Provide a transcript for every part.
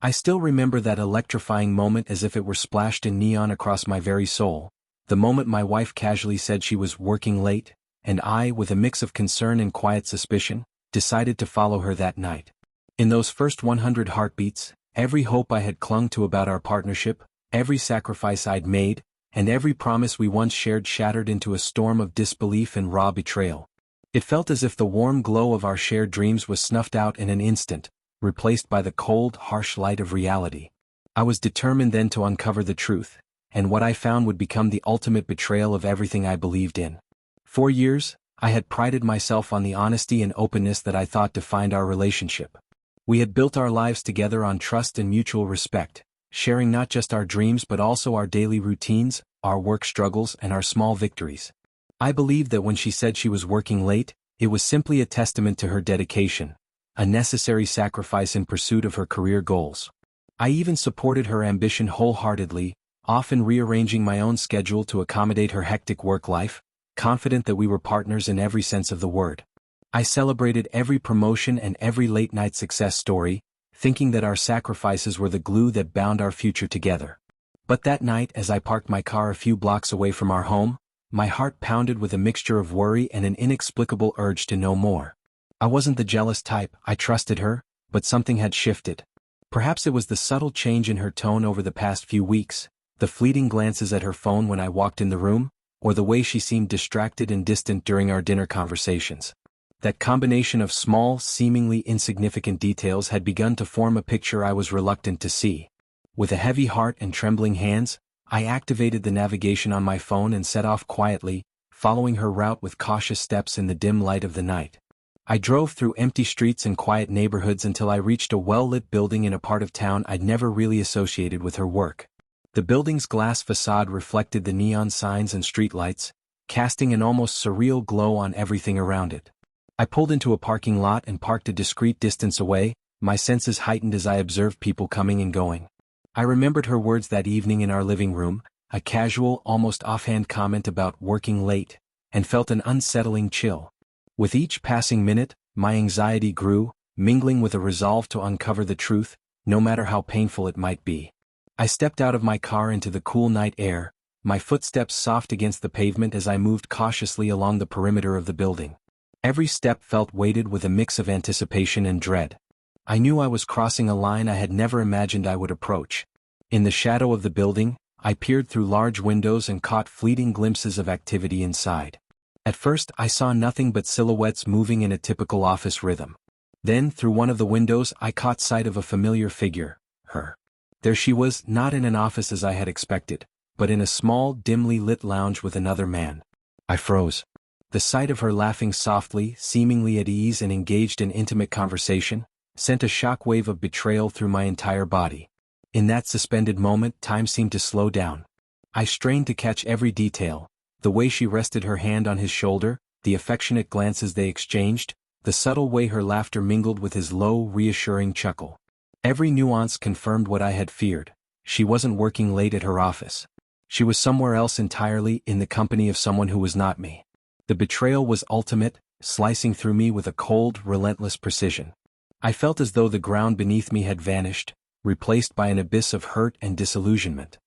I still remember that electrifying moment as if it were splashed in neon across my very soul, the moment my wife casually said she was working late, and I, with a mix of concern and quiet suspicion, decided to follow her that night. In those first 100 heartbeats, every hope I had clung to about our partnership, every sacrifice I'd made, and every promise we once shared shattered into a storm of disbelief and raw betrayal. It felt as if the warm glow of our shared dreams was snuffed out in an instant, replaced by the cold, harsh light of reality. I was determined then to uncover the truth, and what I found would become the ultimate betrayal of everything I believed in. For years, I had prided myself on the honesty and openness that I thought defined our relationship. We had built our lives together on trust and mutual respect, sharing not just our dreams but also our daily routines, our work struggles, and our small victories. I believed that when she said she was working late, it was simply a testament to her dedication, a necessary sacrifice in pursuit of her career goals. I even supported her ambition wholeheartedly, often rearranging my own schedule to accommodate her hectic work life, confident that we were partners in every sense of the word. I celebrated every promotion and every late-night success story, thinking that our sacrifices were the glue that bound our future together. But that night, as I parked my car a few blocks away from our home, my heart pounded with a mixture of worry and an inexplicable urge to know more. I wasn't the jealous type, I trusted her, but something had shifted. Perhaps it was the subtle change in her tone over the past few weeks, the fleeting glances at her phone when I walked in the room, or the way she seemed distracted and distant during our dinner conversations. That combination of small, seemingly insignificant details had begun to form a picture I was reluctant to see. With a heavy heart and trembling hands, I activated the navigation on my phone and set off quietly, following her route with cautious steps in the dim light of the night. I drove through empty streets and quiet neighborhoods until I reached a well-lit building in a part of town I'd never really associated with her work. The building's glass facade reflected the neon signs and streetlights, casting an almost surreal glow on everything around it. I pulled into a parking lot and parked a discreet distance away, my senses heightened as I observed people coming and going. I remembered her words that evening in our living room, a casual, almost offhand comment about working late, and felt an unsettling chill. With each passing minute, my anxiety grew, mingling with a resolve to uncover the truth, no matter how painful it might be. I stepped out of my car into the cool night air, my footsteps soft against the pavement as I moved cautiously along the perimeter of the building. Every step felt weighted with a mix of anticipation and dread. I knew I was crossing a line I had never imagined I would approach. In the shadow of the building, I peered through large windows and caught fleeting glimpses of activity inside. At first, I saw nothing but silhouettes moving in a typical office rhythm. Then, through one of the windows, I caught sight of a familiar figure, her. There she was, not in an office as I had expected, but in a small, dimly lit lounge with another man. I froze. The sight of her laughing softly, seemingly at ease and engaged in intimate conversation, sent a shockwave of betrayal through my entire body. In that suspended moment, time seemed to slow down. I strained to catch every detail, the way she rested her hand on his shoulder, the affectionate glances they exchanged, the subtle way her laughter mingled with his low, reassuring chuckle. Every nuance confirmed what I had feared. She wasn't working late at her office. She was somewhere else entirely, in the company of someone who was not me. The betrayal was ultimate, slicing through me with a cold, relentless precision. I felt as though the ground beneath me had vanished, replaced by an abyss of hurt and disillusionment.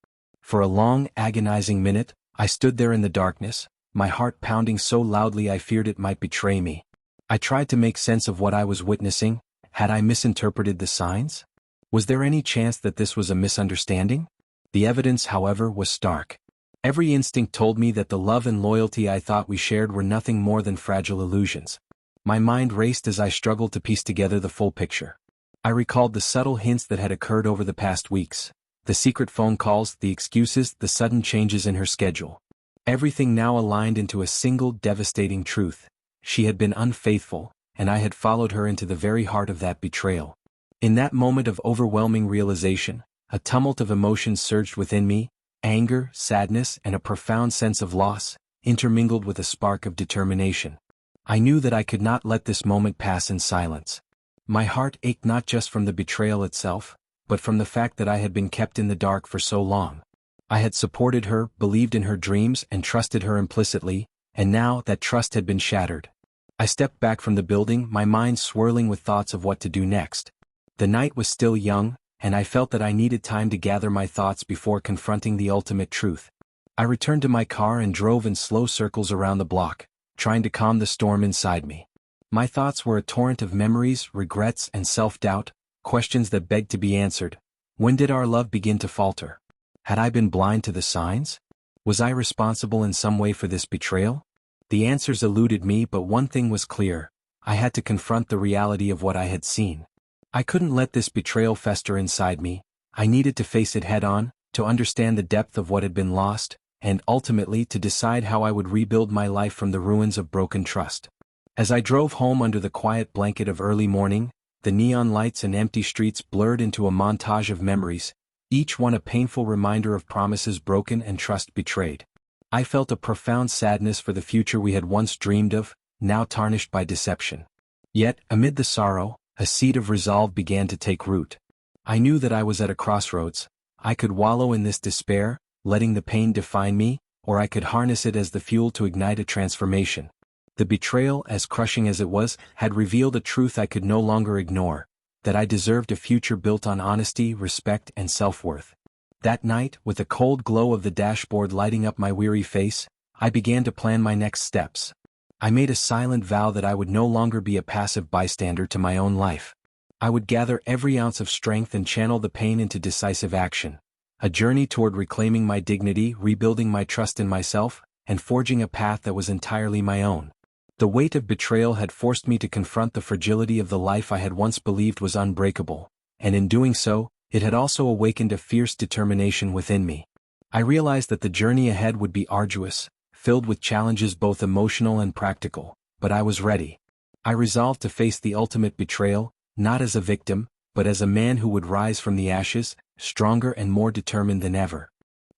For a long, agonizing minute, I stood there in the darkness, my heart pounding so loudly I feared it might betray me. I tried to make sense of what I was witnessing. Had I misinterpreted the signs? Was there any chance that this was a misunderstanding? The evidence, however, was stark. Every instinct told me that the love and loyalty I thought we shared were nothing more than fragile illusions. My mind raced as I struggled to piece together the full picture. I recalled the subtle hints that had occurred over the past weeks, the secret phone calls, the excuses, the sudden changes in her schedule. Everything now aligned into a single devastating truth. She had been unfaithful, and I had followed her into the very heart of that betrayal. In that moment of overwhelming realization, a tumult of emotions surged within me, anger, sadness, and a profound sense of loss, intermingled with a spark of determination. I knew that I could not let this moment pass in silence. My heart ached not just from the betrayal itself, but from the fact that I had been kept in the dark for so long. I had supported her, believed in her dreams, and trusted her implicitly, and now that trust had been shattered. I stepped back from the building, my mind swirling with thoughts of what to do next. The night was still young, and I felt that I needed time to gather my thoughts before confronting the ultimate truth. I returned to my car and drove in slow circles around the block, trying to calm the storm inside me. My thoughts were a torrent of memories, regrets, and self-doubt, questions that begged to be answered. When did our love begin to falter? Had I been blind to the signs? Was I responsible in some way for this betrayal? The answers eluded me, but one thing was clear. I had to confront the reality of what I had seen. I couldn't let this betrayal fester inside me. I needed to face it head-on, to understand the depth of what had been lost, and ultimately to decide how I would rebuild my life from the ruins of broken trust. As I drove home under the quiet blanket of early morning, the neon lights and empty streets blurred into a montage of memories, each one a painful reminder of promises broken and trust betrayed. I felt a profound sadness for the future we had once dreamed of, now tarnished by deception. Yet, amid the sorrow, a seed of resolve began to take root. I knew that I was at a crossroads. I could wallow in this despair, letting the pain define me, or I could harness it as the fuel to ignite a transformation. The betrayal, as crushing as it was, had revealed a truth I could no longer ignore, that I deserved a future built on honesty, respect, and self-worth. That night, with the cold glow of the dashboard lighting up my weary face, I began to plan my next steps. I made a silent vow that I would no longer be a passive bystander to my own life. I would gather every ounce of strength and channel the pain into decisive action. A journey toward reclaiming my dignity, rebuilding my trust in myself, and forging a path that was entirely my own. The weight of betrayal had forced me to confront the fragility of the life I had once believed was unbreakable, and in doing so, it had also awakened a fierce determination within me. I realized that the journey ahead would be arduous, filled with challenges both emotional and practical, but I was ready. I resolved to face the ultimate betrayal, not as a victim, but as a man who would rise from the ashes, stronger and more determined than ever.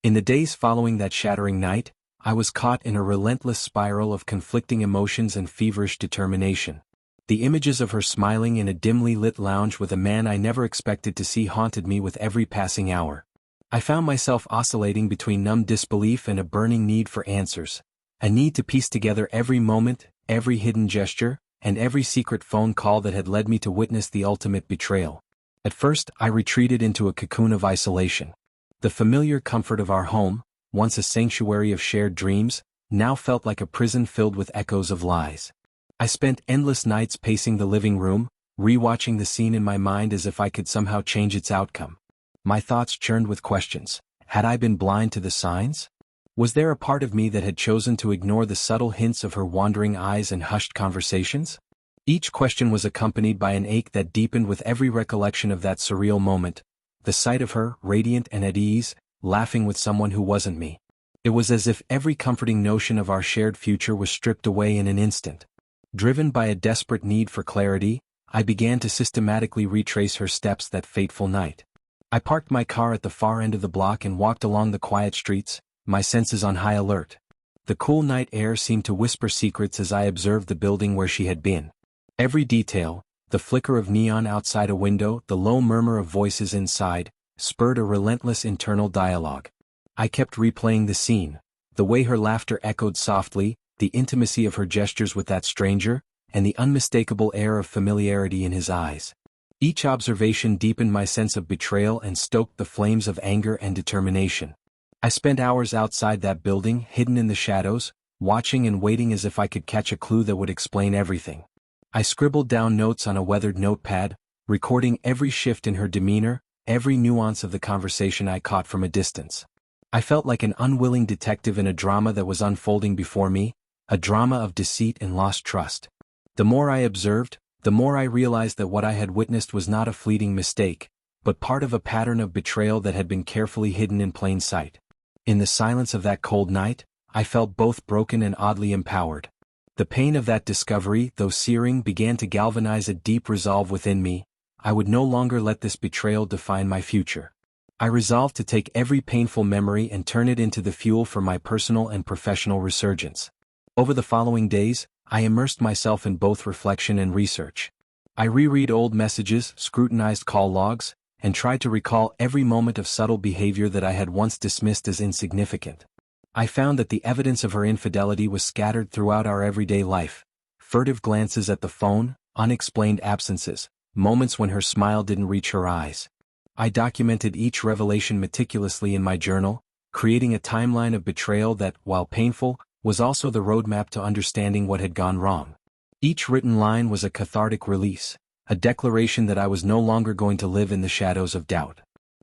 In the days following that shattering night, I was caught in a relentless spiral of conflicting emotions and feverish determination. The images of her smiling in a dimly lit lounge with a man I never expected to see haunted me with every passing hour. I found myself oscillating between numb disbelief and a burning need for answers, a need to piece together every moment, every hidden gesture, and every secret phone call that had led me to witness the ultimate betrayal. At first, I retreated into a cocoon of isolation. The familiar comfort of our home, once a sanctuary of shared dreams, now felt like a prison filled with echoes of lies. I spent endless nights pacing the living room, rewatching the scene in my mind as if I could somehow change its outcome. My thoughts churned with questions. Had I been blind to the signs? Was there a part of me that had chosen to ignore the subtle hints of her wandering eyes and hushed conversations? Each question was accompanied by an ache that deepened with every recollection of that surreal moment, the sight of her, radiant and at ease, laughing with someone who wasn't me. It was as if every comforting notion of our shared future was stripped away in an instant. Driven by a desperate need for clarity, I began to systematically retrace her steps that fateful night. I parked my car at the far end of the block and walked along the quiet streets, my senses on high alert. The cool night air seemed to whisper secrets as I observed the building where she had been. Every detail, the flicker of neon outside a window, the low murmur of voices inside, spurred a relentless internal dialogue. I kept replaying the scene, the way her laughter echoed softly, the intimacy of her gestures with that stranger, and the unmistakable air of familiarity in his eyes. Each observation deepened my sense of betrayal and stoked the flames of anger and determination. I spent hours outside that building, hidden in the shadows, watching and waiting as if I could catch a clue that would explain everything. I scribbled down notes on a weathered notepad, recording every shift in her demeanor, every nuance of the conversation I caught from a distance. I felt like an unwilling detective in a drama that was unfolding before me, a drama of deceit and lost trust. The more I observed, the more I realized that what I had witnessed was not a fleeting mistake, but part of a pattern of betrayal that had been carefully hidden in plain sight. In the silence of that cold night, I felt both broken and oddly empowered. The pain of that discovery, though searing, began to galvanize a deep resolve within me. I would no longer let this betrayal define my future. I resolved to take every painful memory and turn it into the fuel for my personal and professional resurgence. Over the following days, I immersed myself in both reflection and research. I reread old messages, scrutinized call logs, and tried to recall every moment of subtle behavior that I had once dismissed as insignificant. I found that the evidence of her infidelity was scattered throughout our everyday life. Furtive glances at the phone, unexplained absences, moments when her smile didn't reach her eyes. I documented each revelation meticulously in my journal, creating a timeline of betrayal that, while painful, was also the roadmap to understanding what had gone wrong. Each written line was a cathartic release, a declaration that I was no longer going to live in the shadows of doubt.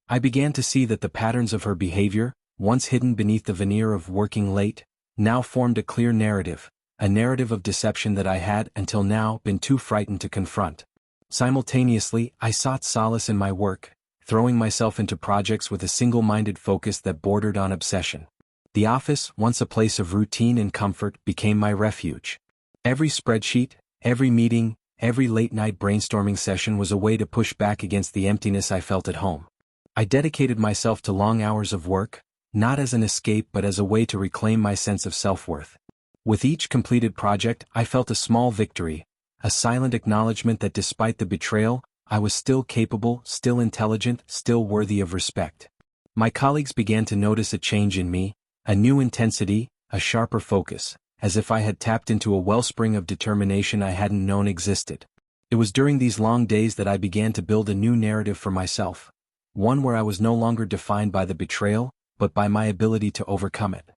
I began to see that the patterns of her behavior, once hidden beneath the veneer of working late, now formed a clear narrative, a narrative of deception that I had, until now, been too frightened to confront. Simultaneously, I sought solace in my work, throwing myself into projects with a single-minded focus that bordered on obsession. The office, once a place of routine and comfort, became my refuge. Every spreadsheet, every meeting, every late-night brainstorming session was a way to push back against the emptiness I felt at home. I dedicated myself to long hours of work, not as an escape but as a way to reclaim my sense of self-worth. With each completed project, I felt a small victory, a silent acknowledgement that despite the betrayal, I was still capable, still intelligent, still worthy of respect. My colleagues began to notice a change in me, a new intensity, a sharper focus, as if I had tapped into a wellspring of determination I hadn't known existed. It was during these long days that I began to build a new narrative for myself, one where I was no longer defined by the betrayal, but by my ability to overcome it.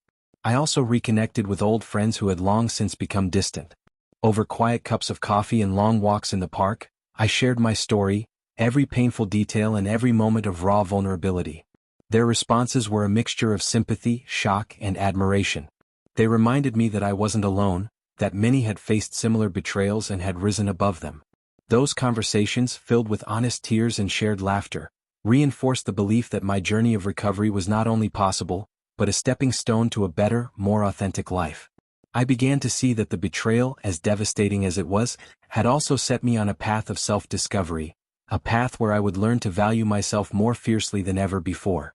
I also reconnected with old friends who had long since become distant. Over quiet cups of coffee and long walks in the park, I shared my story, every painful detail and every moment of raw vulnerability. Their responses were a mixture of sympathy, shock, and admiration. They reminded me that I wasn't alone, that many had faced similar betrayals and had risen above them. Those conversations, filled with honest tears and shared laughter, reinforced the belief that my journey of recovery was not only possible, but a stepping stone to a better, more authentic life. I began to see that the betrayal, as devastating as it was, had also set me on a path of self-discovery, a path where I would learn to value myself more fiercely than ever before.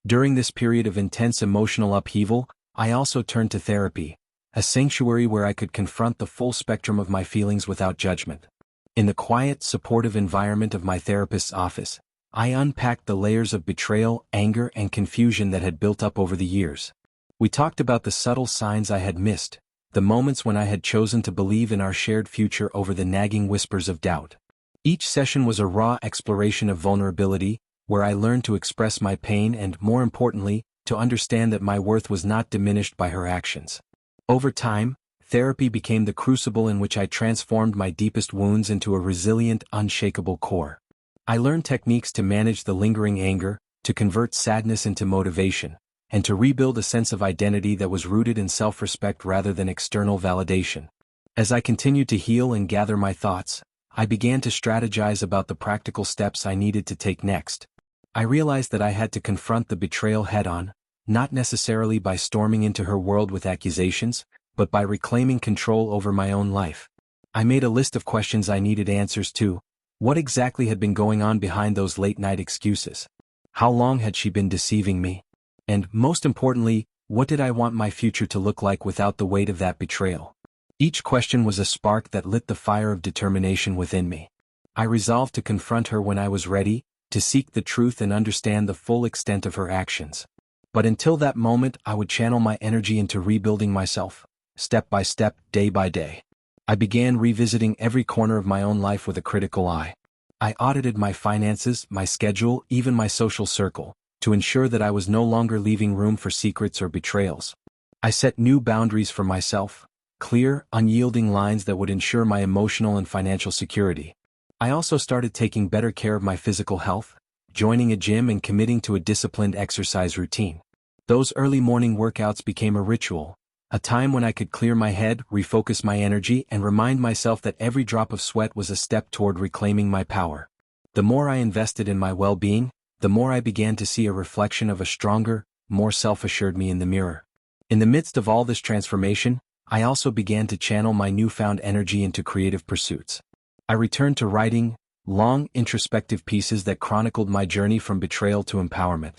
During this period of intense emotional upheaval, I also turned to therapy, a sanctuary where I could confront the full spectrum of my feelings without judgment. In the quiet, supportive environment of my therapist's office, I unpacked the layers of betrayal, anger, and confusion that had built up over the years. We talked about the subtle signs I had missed, the moments when I had chosen to believe in our shared future over the nagging whispers of doubt. Each session was a raw exploration of vulnerability, where I learned to express my pain and, more importantly, to understand that my worth was not diminished by her actions. Over time, therapy became the crucible in which I transformed my deepest wounds into a resilient, unshakable core. I learned techniques to manage the lingering anger, to convert sadness into motivation, and to rebuild a sense of identity that was rooted in self-respect rather than external validation. As I continued to heal and gather my thoughts, I began to strategize about the practical steps I needed to take next. I realized that I had to confront the betrayal head-on, not necessarily by storming into her world with accusations, but by reclaiming control over my own life. I made a list of questions I needed answers to. What exactly had been going on behind those late-night excuses? How long had she been deceiving me? And, most importantly, what did I want my future to look like without the weight of that betrayal? Each question was a spark that lit the fire of determination within me. I resolved to confront her when I was ready, to seek the truth and understand the full extent of her actions. But until that moment, I would channel my energy into rebuilding myself, step by step, day by day. I began revisiting every corner of my own life with a critical eye. I audited my finances, my schedule, even my social circle, to ensure that I was no longer leaving room for secrets or betrayals. I set new boundaries for myself, clear, unyielding lines that would ensure my emotional and financial security. I also started taking better care of my physical health, joining a gym and committing to a disciplined exercise routine. Those early morning workouts became a ritual, a time when I could clear my head, refocus my energy, and remind myself that every drop of sweat was a step toward reclaiming my power. The more I invested in my well-being, the more I began to see a reflection of a stronger, more self-assured me in the mirror. In the midst of all this transformation, I also began to channel my newfound energy into creative pursuits. I returned to writing long, introspective pieces that chronicled my journey from betrayal to empowerment.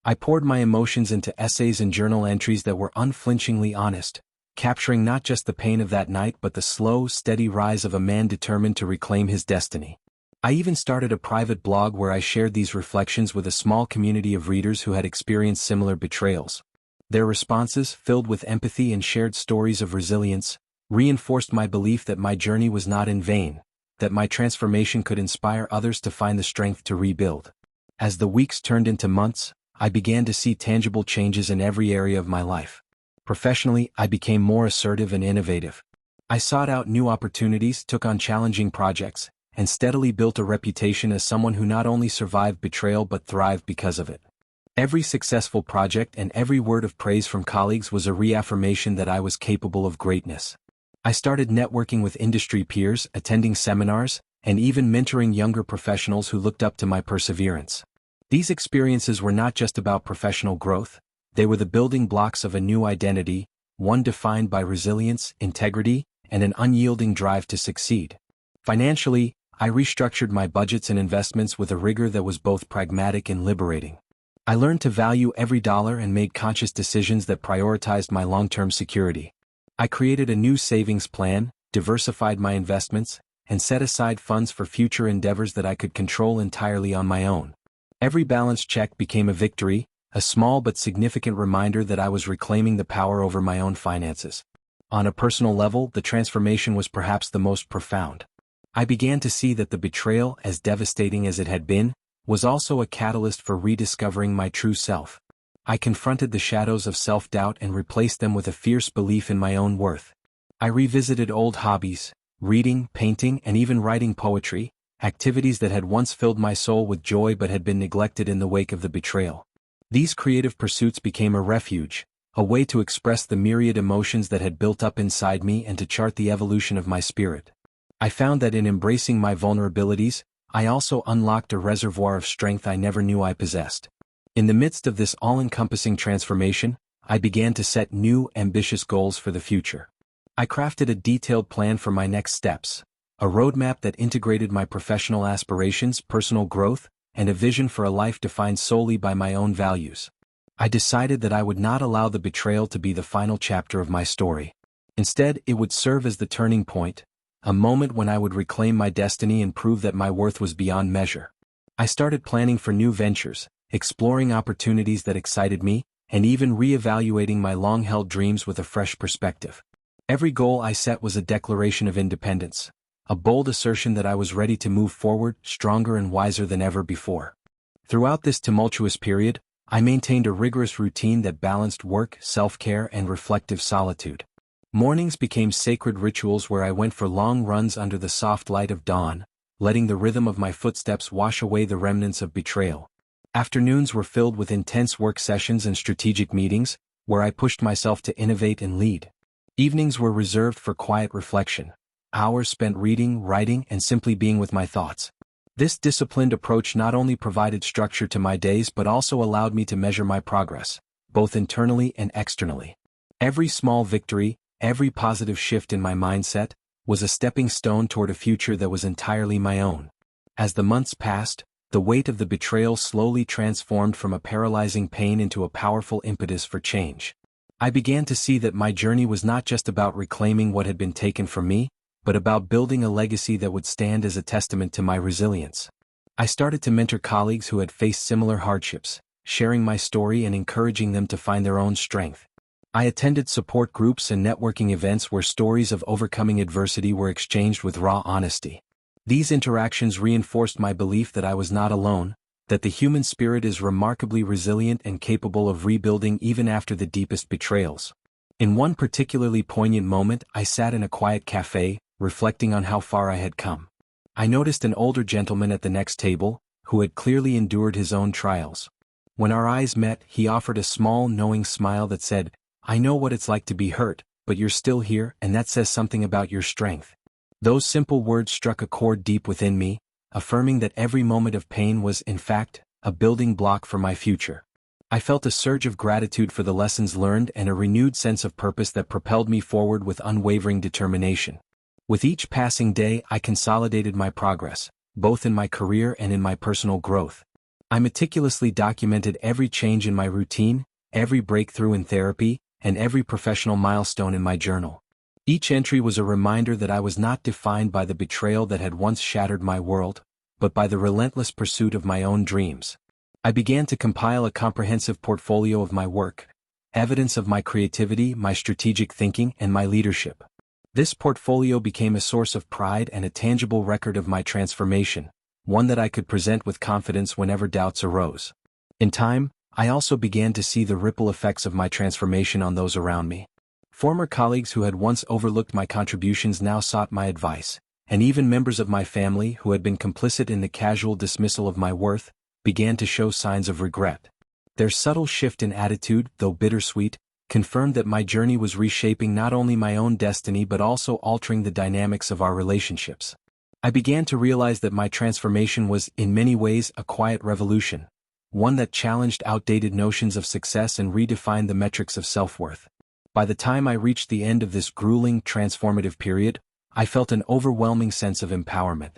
I poured my emotions into essays and journal entries that were unflinchingly honest, capturing not just the pain of that night but the slow, steady rise of a man determined to reclaim his destiny. I even started a private blog where I shared these reflections with a small community of readers who had experienced similar betrayals. Their responses, filled with empathy and shared stories of resilience, reinforced my belief that my journey was not in vain, that my transformation could inspire others to find the strength to rebuild. As the weeks turned into months, I began to see tangible changes in every area of my life. Professionally, I became more assertive and innovative. I sought out new opportunities, took on challenging projects, and steadily built a reputation as someone who not only survived betrayal but thrived because of it. Every successful project and every word of praise from colleagues was a reaffirmation that I was capable of greatness. I started networking with industry peers, attending seminars, and even mentoring younger professionals who looked up to my perseverance. These experiences were not just about professional growth, they were the building blocks of a new identity, one defined by resilience, integrity, and an unyielding drive to succeed. Financially, I restructured my budgets and investments with a rigor that was both pragmatic and liberating. I learned to value every dollar and made conscious decisions that prioritized my long-term security. I created a new savings plan, diversified my investments, and set aside funds for future endeavors that I could control entirely on my own. Every balance check became a victory, a small but significant reminder that I was reclaiming the power over my own finances. On a personal level, the transformation was perhaps the most profound. I began to see that the betrayal, as devastating as it had been, was also a catalyst for rediscovering my true self. I confronted the shadows of self-doubt and replaced them with a fierce belief in my own worth. I revisited old hobbies, reading, painting, and even writing poetry, activities that had once filled my soul with joy but had been neglected in the wake of the betrayal. These creative pursuits became a refuge, a way to express the myriad emotions that had built up inside me and to chart the evolution of my spirit. I found that in embracing my vulnerabilities, I also unlocked a reservoir of strength I never knew I possessed. In the midst of this all-encompassing transformation, I began to set new, ambitious goals for the future. I crafted a detailed plan for my next steps, a roadmap that integrated my professional aspirations, personal growth, and a vision for a life defined solely by my own values. I decided that I would not allow the betrayal to be the final chapter of my story. Instead, it would serve as the turning point, a moment when I would reclaim my destiny and prove that my worth was beyond measure. I started planning for new ventures, exploring opportunities that excited me, and even re-evaluating my long-held dreams with a fresh perspective. Every goal I set was a declaration of independence, a bold assertion that I was ready to move forward, stronger and wiser than ever before. Throughout this tumultuous period, I maintained a rigorous routine that balanced work, self-care, and reflective solitude. Mornings became sacred rituals where I went for long runs under the soft light of dawn, letting the rhythm of my footsteps wash away the remnants of betrayal. Afternoons were filled with intense work sessions and strategic meetings, where I pushed myself to innovate and lead. Evenings were reserved for quiet reflection, hours spent reading, writing, and simply being with my thoughts. This disciplined approach not only provided structure to my days but also allowed me to measure my progress, both internally and externally. Every small victory, every positive shift in my mindset, was a stepping stone toward a future that was entirely my own. As the months passed, the weight of the betrayal slowly transformed from a paralyzing pain into a powerful impetus for change. I began to see that my journey was not just about reclaiming what had been taken from me, but about building a legacy that would stand as a testament to my resilience. I started to mentor colleagues who had faced similar hardships, sharing my story and encouraging them to find their own strength. I attended support groups and networking events where stories of overcoming adversity were exchanged with raw honesty. These interactions reinforced my belief that I was not alone, that the human spirit is remarkably resilient and capable of rebuilding even after the deepest betrayals. In one particularly poignant moment, I sat in a quiet cafe, reflecting on how far I had come. I noticed an older gentleman at the next table, who had clearly endured his own trials. When our eyes met, he offered a small, knowing smile that said, "I know what it's like to be hurt, but you're still here, and that says something about your strength." Those simple words struck a chord deep within me, affirming that every moment of pain was, in fact, a building block for my future. I felt a surge of gratitude for the lessons learned and a renewed sense of purpose that propelled me forward with unwavering determination. With each passing day, I consolidated my progress, both in my career and in my personal growth. I meticulously documented every change in my routine, every breakthrough in therapy, and every professional milestone in my journal. Each entry was a reminder that I was not defined by the betrayal that had once shattered my world, but by the relentless pursuit of my own dreams. I began to compile a comprehensive portfolio of my work, evidence of my creativity, my strategic thinking, and my leadership. This portfolio became a source of pride and a tangible record of my transformation, one that I could present with confidence whenever doubts arose. In time, I also began to see the ripple effects of my transformation on those around me. Former colleagues who had once overlooked my contributions now sought my advice, and even members of my family who had been complicit in the casual dismissal of my worth began to show signs of regret. Their subtle shift in attitude, though bittersweet, confirmed that my journey was reshaping not only my own destiny but also altering the dynamics of our relationships. I began to realize that my transformation was, in many ways, a quiet revolution, one that challenged outdated notions of success and redefined the metrics of self-worth. By the time I reached the end of this grueling, transformative period, I felt an overwhelming sense of empowerment.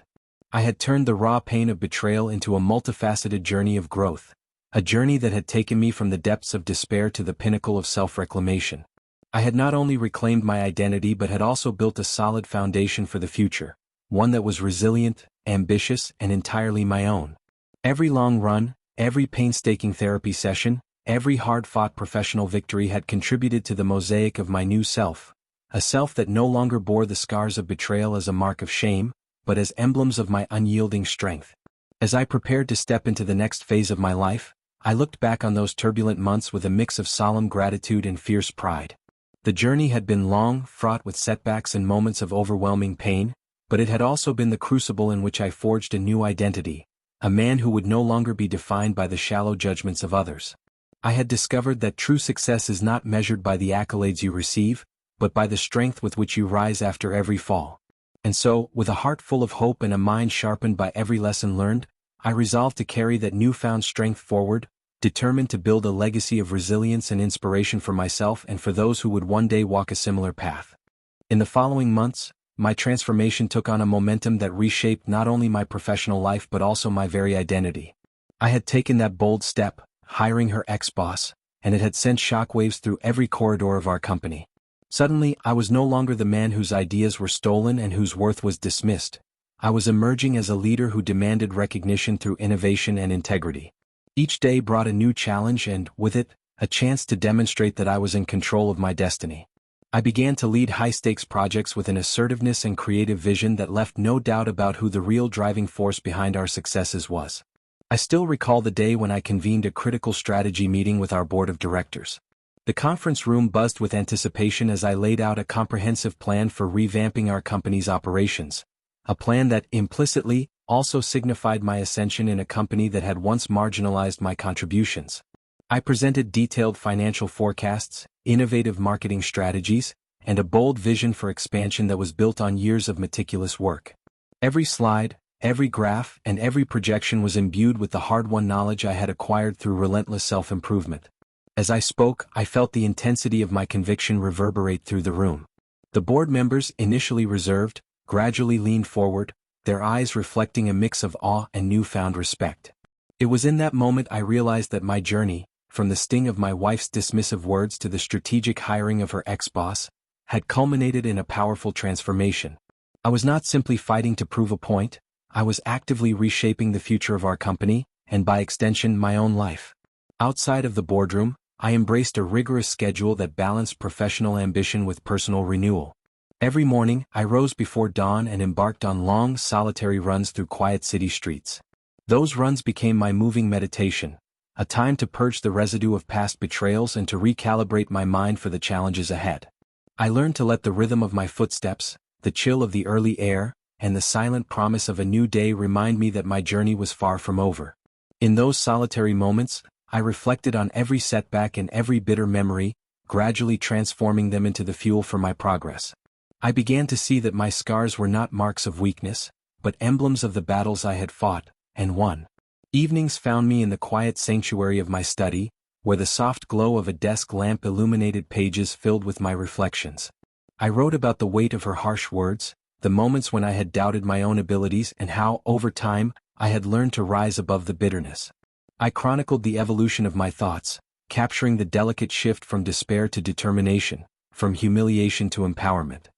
I had turned the raw pain of betrayal into a multifaceted journey of growth, a journey that had taken me from the depths of despair to the pinnacle of self-reclamation. I had not only reclaimed my identity but had also built a solid foundation for the future, one that was resilient, ambitious, and entirely my own. Every long run, every painstaking therapy session, every hard-fought professional victory had contributed to the mosaic of my new self, a self that no longer bore the scars of betrayal as a mark of shame, but as emblems of my unyielding strength. As I prepared to step into the next phase of my life, I looked back on those turbulent months with a mix of solemn gratitude and fierce pride. The journey had been long, fraught with setbacks and moments of overwhelming pain, but it had also been the crucible in which I forged a new identity, a man who would no longer be defined by the shallow judgments of others. I had discovered that true success is not measured by the accolades you receive, but by the strength with which you rise after every fall. And so, with a heart full of hope and a mind sharpened by every lesson learned, I resolved to carry that newfound strength forward, determined to build a legacy of resilience and inspiration for myself and for those who would one day walk a similar path. In the following months, my transformation took on a momentum that reshaped not only my professional life but also my very identity. I had taken that bold step, hiring her ex-boss, and it had sent shockwaves through every corridor of our company. Suddenly, I was no longer the man whose ideas were stolen and whose worth was dismissed. I was emerging as a leader who demanded recognition through innovation and integrity. Each day brought a new challenge and, with it, a chance to demonstrate that I was in control of my destiny. I began to lead high-stakes projects with an assertiveness and creative vision that left no doubt about who the real driving force behind our successes was. I still recall the day when I convened a critical strategy meeting with our board of directors. The conference room buzzed with anticipation as I laid out a comprehensive plan for revamping our company's operations, a plan that, implicitly, also signified my ascension in a company that had once marginalized my contributions. I presented detailed financial forecasts, innovative marketing strategies, and a bold vision for expansion that was built on years of meticulous work. Every slide, every graph, and every projection was imbued with the hard-won knowledge I had acquired through relentless self-improvement. As I spoke, I felt the intensity of my conviction reverberate through the room. The board members, initially reserved, gradually leaned forward, their eyes reflecting a mix of awe and newfound respect. It was in that moment I realized that my journey, from the sting of my wife's dismissive words to the strategic hiring of her ex-boss, had culminated in a powerful transformation. I was not simply fighting to prove a point, I was actively reshaping the future of our company, and by extension my own life. Outside of the boardroom, I embraced a rigorous schedule that balanced professional ambition with personal renewal. Every morning, I rose before dawn and embarked on long, solitary runs through quiet city streets. Those runs became my moving meditation, a time to purge the residue of past betrayals and to recalibrate my mind for the challenges ahead. I learned to let the rhythm of my footsteps, the chill of the early air, and the silent promise of a new day remind me that my journey was far from over. In those solitary moments, I reflected on every setback and every bitter memory, gradually transforming them into the fuel for my progress. I began to see that my scars were not marks of weakness, but emblems of the battles I had fought and won. Evenings found me in the quiet sanctuary of my study, where the soft glow of a desk lamp illuminated pages filled with my reflections. I wrote about the weight of her harsh words, the moments when I had doubted my own abilities and how, over time, I had learned to rise above the bitterness. I chronicled the evolution of my thoughts, capturing the delicate shift from despair to determination, from humiliation to empowerment.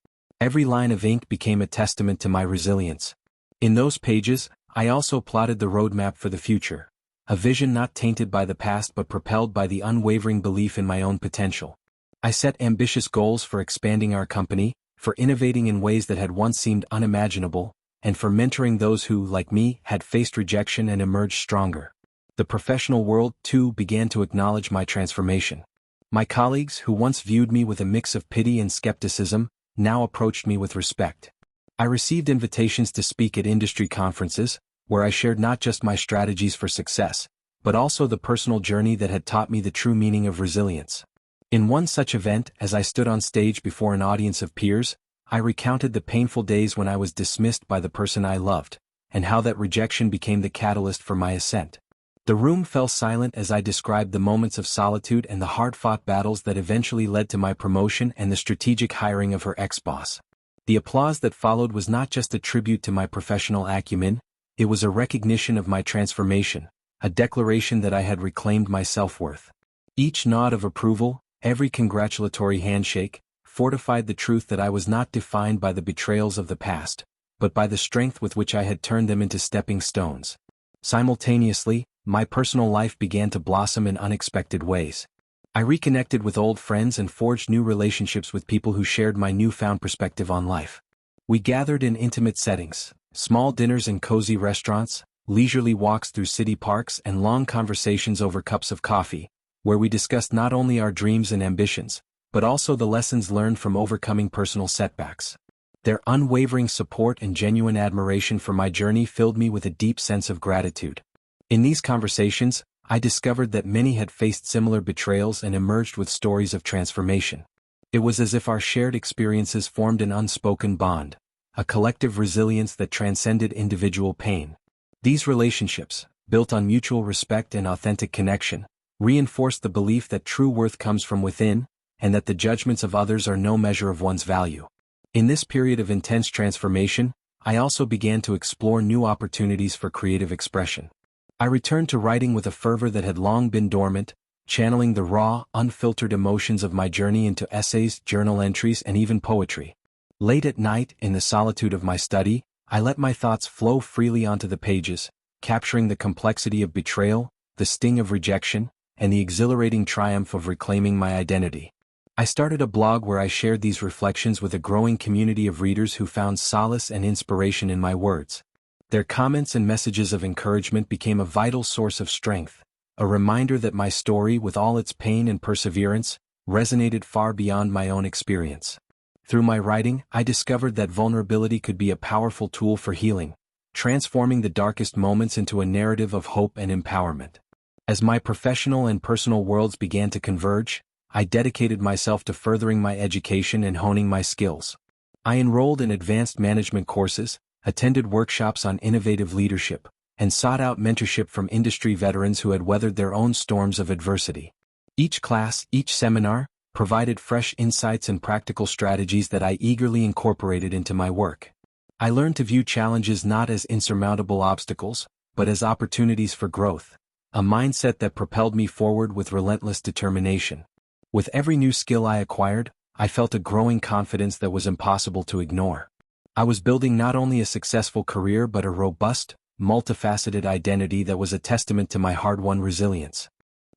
Every line of ink became a testament to my resilience. In those pages, I also plotted the roadmap for the future, a vision not tainted by the past but propelled by the unwavering belief in my own potential. I set ambitious goals for expanding our company, for innovating in ways that had once seemed unimaginable, and for mentoring those who, like me, had faced rejection and emerged stronger. The professional world, too, began to acknowledge my transformation. My colleagues, who once viewed me with a mix of pity and skepticism, now approached me with respect. I received invitations to speak at industry conferences, where I shared not just my strategies for success, but also the personal journey that had taught me the true meaning of resilience. In one such event, as I stood on stage before an audience of peers, I recounted the painful days when I was dismissed by the person I loved, and how that rejection became the catalyst for my ascent. The room fell silent as I described the moments of solitude and the hard-fought battles that eventually led to my promotion and the strategic hiring of her ex-boss. The applause that followed was not just a tribute to my professional acumen, it was a recognition of my transformation, a declaration that I had reclaimed my self-worth. Each nod of approval, every congratulatory handshake, fortified the truth that I was not defined by the betrayals of the past, but by the strength with which I had turned them into stepping stones. Simultaneously, my personal life began to blossom in unexpected ways. I reconnected with old friends and forged new relationships with people who shared my newfound perspective on life. We gathered in intimate settings, small dinners in cozy restaurants, leisurely walks through city parks, and long conversations over cups of coffee, where we discussed not only our dreams and ambitions, but also the lessons learned from overcoming personal setbacks. Their unwavering support and genuine admiration for my journey filled me with a deep sense of gratitude. In these conversations, I discovered that many had faced similar betrayals and emerged with stories of transformation. It was as if our shared experiences formed an unspoken bond, a collective resilience that transcended individual pain. These relationships, built on mutual respect and authentic connection, reinforced the belief that true worth comes from within, and that the judgments of others are no measure of one's value. In this period of intense transformation, I also began to explore new opportunities for creative expression. I returned to writing with a fervor that had long been dormant, channeling the raw, unfiltered emotions of my journey into essays, journal entries, and even poetry. Late at night, in the solitude of my study, I let my thoughts flow freely onto the pages, capturing the complexity of betrayal, the sting of rejection, and the exhilarating triumph of reclaiming my identity. I started a blog where I shared these reflections with a growing community of readers who found solace and inspiration in my words. Their comments and messages of encouragement became a vital source of strength, a reminder that my story, with all its pain and perseverance, resonated far beyond my own experience. Through my writing, I discovered that vulnerability could be a powerful tool for healing, transforming the darkest moments into a narrative of hope and empowerment. As my professional and personal worlds began to converge, I dedicated myself to furthering my education and honing my skills. I enrolled in advanced management courses, attended workshops on innovative leadership, and sought out mentorship from industry veterans who had weathered their own storms of adversity. Each class, each seminar, provided fresh insights and practical strategies that I eagerly incorporated into my work. I learned to view challenges not as insurmountable obstacles, but as opportunities for growth, a mindset that propelled me forward with relentless determination. With every new skill I acquired, I felt a growing confidence that was impossible to ignore. I was building not only a successful career but a robust, multifaceted identity that was a testament to my hard-won resilience.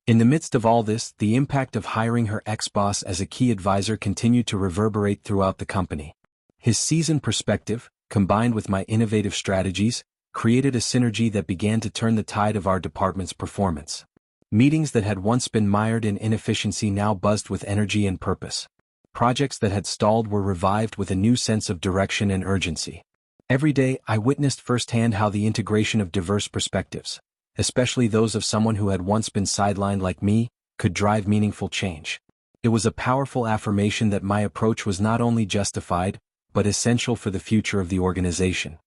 In the midst of all this, the impact of hiring her ex-boss as a key advisor continued to reverberate throughout the company. His seasoned perspective, combined with my innovative strategies, created a synergy that began to turn the tide of our department's performance. Meetings that had once been mired in inefficiency now buzzed with energy and purpose. Projects that had stalled were revived with a new sense of direction and urgency. Every day, I witnessed firsthand how the integration of diverse perspectives, especially those of someone who had once been sidelined like me, could drive meaningful change. It was a powerful affirmation that my approach was not only justified, but essential for the future of the organization.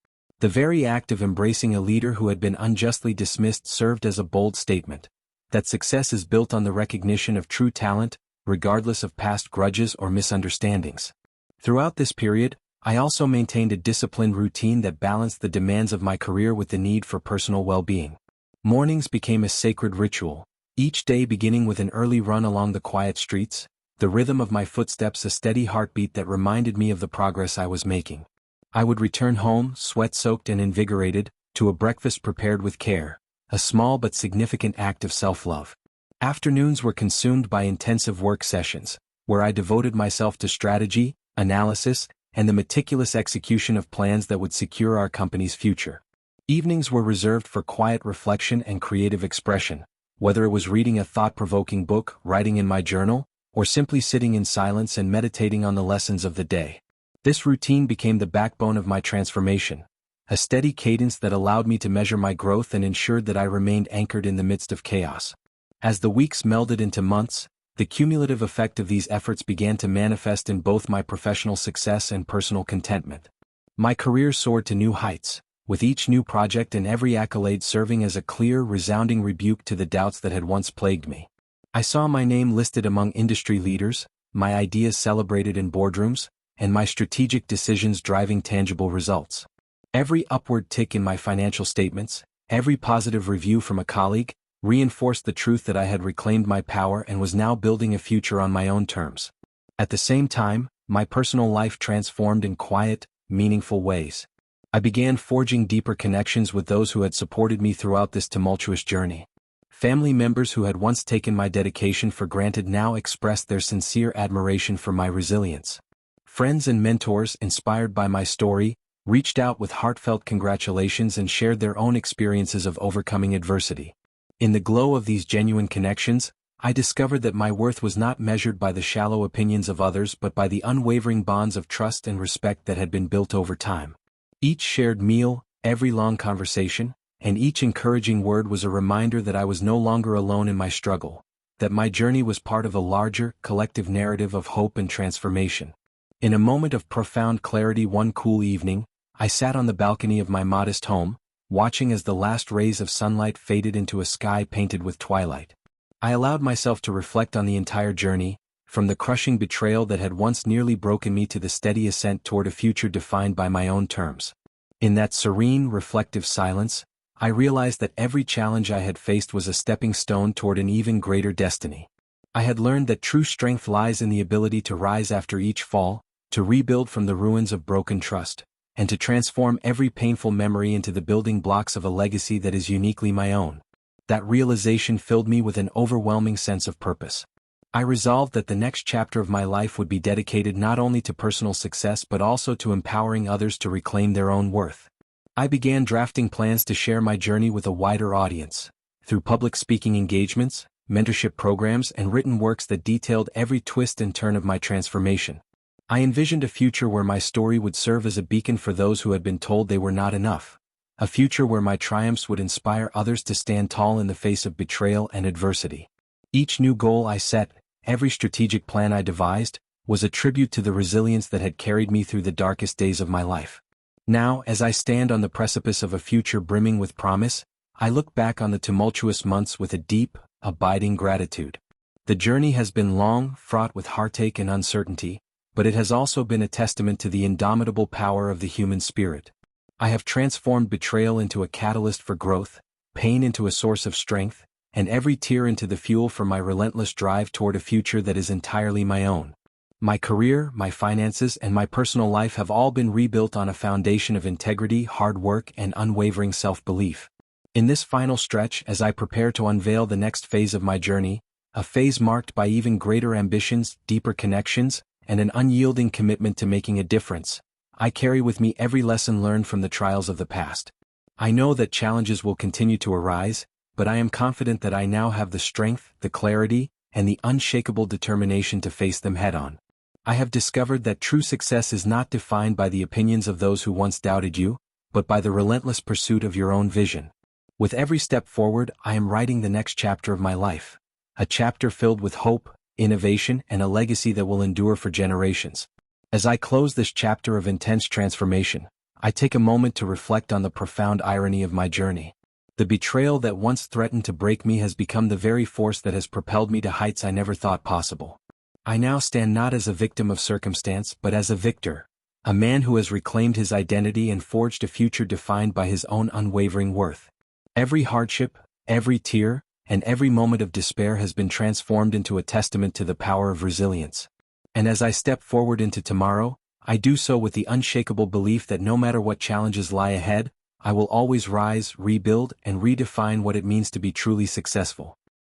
The very act of embracing a leader who had been unjustly dismissed served as a bold statement that success is built on the recognition of true talent, regardless of past grudges or misunderstandings. Throughout this period, I also maintained a disciplined routine that balanced the demands of my career with the need for personal well-being. Mornings became a sacred ritual, each day beginning with an early run along the quiet streets, the rhythm of my footsteps a steady heartbeat that reminded me of the progress I was making. I would return home, sweat-soaked and invigorated, to a breakfast prepared with care, a small but significant act of self-love. Afternoons were consumed by intensive work sessions, where I devoted myself to strategy, analysis, and the meticulous execution of plans that would secure our company's future. Evenings were reserved for quiet reflection and creative expression, whether it was reading a thought-provoking book, writing in my journal, or simply sitting in silence and meditating on the lessons of the day. This routine became the backbone of my transformation, a steady cadence that allowed me to measure my growth and ensured that I remained anchored in the midst of chaos. As the weeks melded into months, the cumulative effect of these efforts began to manifest in both my professional success and personal contentment. My career soared to new heights, with each new project and every accolade serving as a clear, resounding rebuke to the doubts that had once plagued me. I saw my name listed among industry leaders, my ideas celebrated in boardrooms, and my strategic decisions driving tangible results. Every upward tick in my financial statements, every positive review from a colleague, reinforced the truth that I had reclaimed my power and was now building a future on my own terms. At the same time, my personal life transformed in quiet, meaningful ways. I began forging deeper connections with those who had supported me throughout this tumultuous journey. Family members who had once taken my dedication for granted now expressed their sincere admiration for my resilience. Friends and mentors, inspired by my story, reached out with heartfelt congratulations and shared their own experiences of overcoming adversity. In the glow of these genuine connections, I discovered that my worth was not measured by the shallow opinions of others but by the unwavering bonds of trust and respect that had been built over time. Each shared meal, every long conversation, and each encouraging word was a reminder that I was no longer alone in my struggle, that my journey was part of a larger, collective narrative of hope and transformation. In a moment of profound clarity one cool evening, I sat on the balcony of my modest home, watching as the last rays of sunlight faded into a sky painted with twilight. I allowed myself to reflect on the entire journey, from the crushing betrayal that had once nearly broken me to the steady ascent toward a future defined by my own terms. In that serene, reflective silence, I realized that every challenge I had faced was a stepping stone toward an even greater destiny. I had learned that true strength lies in the ability to rise after each fall, to rebuild from the ruins of broken trust, and to transform every painful memory into the building blocks of a legacy that is uniquely my own. That realization filled me with an overwhelming sense of purpose. I resolved that the next chapter of my life would be dedicated not only to personal success but also to empowering others to reclaim their own worth. I began drafting plans to share my journey with a wider audience, through public speaking engagements, mentorship programs, and written works that detailed every twist and turn of my transformation. I envisioned a future where my story would serve as a beacon for those who had been told they were not enough, a future where my triumphs would inspire others to stand tall in the face of betrayal and adversity. Each new goal I set, every strategic plan I devised, was a tribute to the resilience that had carried me through the darkest days of my life. Now, as I stand on the precipice of a future brimming with promise, I look back on the tumultuous months with a deep, abiding gratitude. The journey has been long, fraught with heartache and uncertainty, but it has also been a testament to the indomitable power of the human spirit. I have transformed betrayal into a catalyst for growth, pain into a source of strength, and every tear into the fuel for my relentless drive toward a future that is entirely my own. My career, my finances, and my personal life have all been rebuilt on a foundation of integrity, hard work, and unwavering self-belief. In this final stretch, as I prepare to unveil the next phase of my journey, a phase marked by even greater ambitions, deeper connections, and an unyielding commitment to making a difference, I carry with me every lesson learned from the trials of the past. I know that challenges will continue to arise, but I am confident that I now have the strength, the clarity, and the unshakable determination to face them head-on. I have discovered that true success is not defined by the opinions of those who once doubted you, but by the relentless pursuit of your own vision. With every step forward, I am writing the next chapter of my life, a chapter filled with hope, innovation, and a legacy that will endure for generations. As I close this chapter of intense transformation, I take a moment to reflect on the profound irony of my journey. The betrayal that once threatened to break me has become the very force that has propelled me to heights I never thought possible. I now stand not as a victim of circumstance but as a victor, a man who has reclaimed his identity and forged a future defined by his own unwavering worth. Every hardship, every tear, and every moment of despair has been transformed into a testament to the power of resilience. And as I step forward into tomorrow, I do so with the unshakable belief that no matter what challenges lie ahead, I will always rise, rebuild, and redefine what it means to be truly successful.